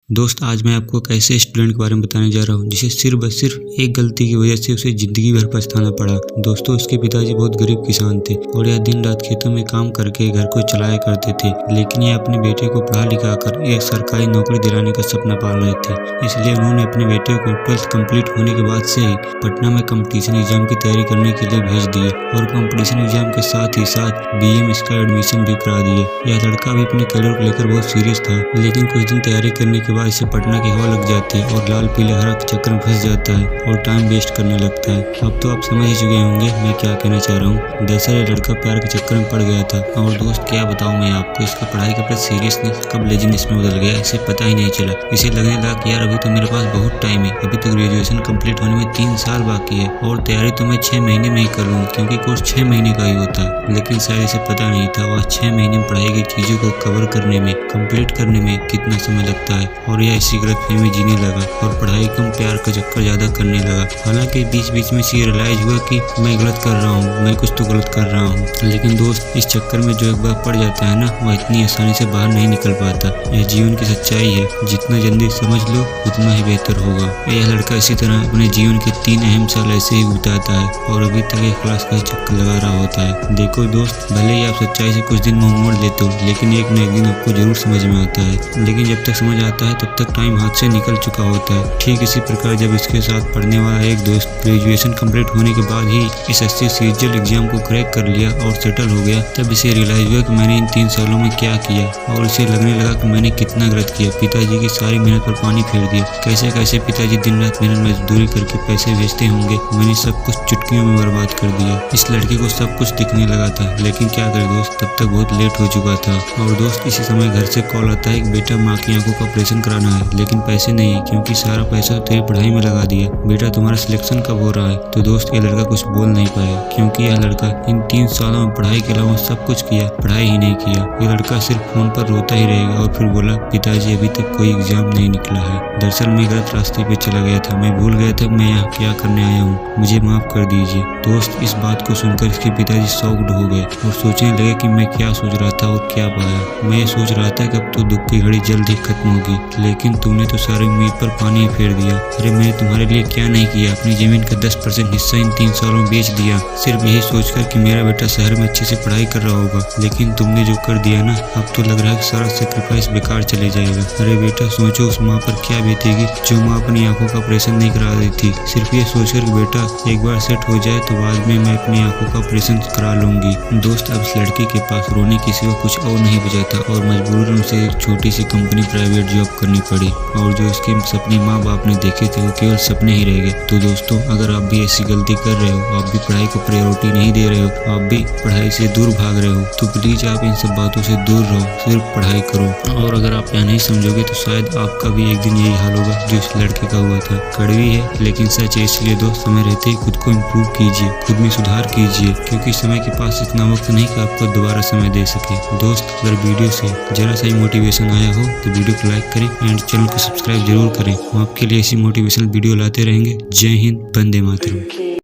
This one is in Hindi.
दोस्त आज मैं आपको एक ऐसे स्टूडेंट के बारे में बताने जा रहा हूँ जिसे सिर्फ एक गलती की वजह से उसे जिंदगी भर पछताना पड़ा। दोस्तों उसके पिताजी बहुत गरीब किसान थे और यह दिन रात खेतों में काम करके घर को चलाया करते थे, लेकिन यह अपने बेटे को पढ़ा लिखा कर एक सरकारी नौकरी दिलाने का सपना पाल रहे थे। इसलिए उन्होंने अपने बेटे को 12th कंप्लीट होने के बाद से ही पटना में कंपटीशन एग्जाम की तैयारी करने के लिए भेज दिए और कंपटीशन एग्जाम के साथ ही साथ BAMS का एडमिशन भी करा दिए। यह लड़का भी अपने करियर को लेकर बहुत सीरियस था, लेकिन कुछ दिन तैयारी करने के बाद इसे पटना की हवा लग जाती है और लाल पीले हरा के चक्कर में फंस जाता है और टाइम वेस्ट करने लगता है। अब तो आप समझ ही चुके होंगे मैं क्या कहना चाह रहा हूँ। दरअसल ये लड़का प्यार के चक्कर में पड़ गया था और दोस्त क्या बताऊँ मैं आपको, इसका पढ़ाई के प्रति सीरियसनेस कब लेजीनेस में बदल गया इसे पता ही नहीं चला। इसे लगने लगा कि यार अभी तो मेरे पास बहुत टाइम है, अभी तो ग्रेजुएशन कंप्लीट होने में 3 साल बाकी है और तैयारी तो मैं 6 महीने में ही कर लूँ क्योंकि कोर्स 6 महीने का ही होता है। लेकिन शायद इसे पता नहीं था वह 6 महीने में पढ़ाई की चीजों को कवर करने में, कंप्लीट करने में कितना समय लगता है और यह इसी गलतफहमी में जीने लगा और पढ़ाई कम प्यार का चक्कर ज्यादा करने लगा। हालांकि बीच बीच में ये रियलाइज हुआ कि मैं गलत कर रहा हूँ, मैं कुछ तो गलत कर रहा हूँ, लेकिन दोस्त इस चक्कर में जो एक बार पड़ जाता है ना वह इतनी आसानी से बाहर नहीं निकल पाता। यह जीवन की सच्चाई है, जितना जल्दी समझ लो उतना ही बेहतर होगा। यह लड़का इसी तरह अपने जीवन के 3 अहम साल ऐसे ही बिताता है और अभी तक एक क्लास का चक्कर लगा रहा होता है। देखो दोस्त, भले ही आप सच्चाई से कुछ दिन मुंह मोड़ लेते हो, लेकिन एक न एक दिन आपको जरूर समझ में आता है। लेकिन जब तक समझ आता है तब तक टाइम हाथ से निकल चुका होता है। ठीक इसी प्रकार जब इसके साथ पढ़ने वाला एक दोस्त ग्रेजुएशन कंप्लीट होने के बाद ही SSC CGL एग्जाम को क्रैक कर लिया और सेटल हो गया, तब इसे रियलाइज हुआ कि मैंने इन 3 सालों में क्या किया और इसे लगने लगा कि मैंने कितना गलत किया। पिताजी की सारी मेहनत पर पानी फेर दिया। कैसे कैसे पिताजी दिन रात मेहनत मजदूरी करके पैसे भेजते होंगे, मैंने सब कुछ चुटकियों में बर्बाद कर दिया। इस लड़के को सब कुछ दिखने लगा था, लेकिन क्या करे दोस्त, तब तक बहुत लेट हो चुका था। और दोस्त इसी समय घर से कॉल आता है कि बेटा माँ की आंखों का ऑपरेशन कराना है, लेकिन पैसे नहीं है क्योंकि सारा पैसा तेरी पढ़ाई में लगा दिया। बेटा तुम्हारा सिलेक्शन कब हो रहा है? तो दोस्त ये लड़का कुछ बोल नहीं पाया क्योंकि यह लड़का इन 3 सालों में पढ़ाई के अलावा सब कुछ किया, पढ़ाई ही नहीं किया। ये लड़का सिर्फ फोन पर रोता ही रहेगा और फिर बोला पिताजी अभी तक कोई एग्जाम नहीं निकला है। दरअसल मैं गलत रास्ते पे चला गया था, मैं भूल गया था मैं यहाँ क्या करने आया हूँ, मुझे माफ कर दीजिए। दोस्त इस बात को सुनकर इसके पिताजी शॉक्ड हो गए और सोचने लगे कि मैं क्या सोच रहा था और क्या पाया। मैं ये सोच रहा था कि अब तो दुख की घड़ी जल्द ही खत्म होगी, लेकिन तूने तो सारी उम्मीद पर पानी फेर दिया। अरे मैंने तुम्हारे लिए क्या नहीं किया, अपनी जमीन का 10% हिस्सा इन 3 सालों में बेच दिया, सिर्फ यही सोचकर कि मेरा बेटा शहर में अच्छे से पढ़ाई कर रहा होगा। लेकिन तुमने जो कर दिया ना, अब तो लग रहा है कि सारा सेक्रीफाइस बेकार चले जाएगा। अरे बेटा सोचो उस माँ पर क्या बीतेगी जो माँ अपनी आंखों का ऑपरेशन नहीं करा रही थी, सिर्फ ये सोचकर कि बेटा एक बार सेट हो जाए तो बाद में मैं अपनी आंखों का ऑपरेशन करा लूंगी। दोस्त अब इस लड़की के पास रोने की सिवा कुछ और नहीं बचा था और मजबूरन उसे एक छोटी सी कंपनी प्राइवेट जॉब करनी पड़ी और जो इसके सपने माँ बाप ने देखे थे वो केवल सपने ही रह गए। तो दोस्तों अगर आप भी ऐसी गलती कर रहे हो, आप भी पढ़ाई को प्रायोरिटी नहीं दे रहे हो, आप भी पढ़ाई से दूर भाग रहे हो, तो प्लीज आप इन सब बातों से दूर रहो, सिर्फ पढ़ाई करो। और अगर आप यहाँ नहीं समझोगे तो शायद आपका भी एक दिन यही हाल होगा जो इस लड़के का हुआ था। कड़वी है लेकिन सच है, इसलिए दोस्त समय रहते ही खुद को इम्प्रूव कीजिए, खुद में सुधार कीजिए क्योंकि समय के पास इतना वक्त नहीं कि आपको दोबारा समय दे सके। दोस्त अगर वीडियो से जरा सा ही मोटिवेशन आया हो तो वीडियो को लाइक करें एंड चैनल को सब्सक्राइब जरूर करें। हम आपके लिए ऐसी मोटिवेशनल वीडियो लाते रहेंगे। जय हिंद, वंदे मातरम।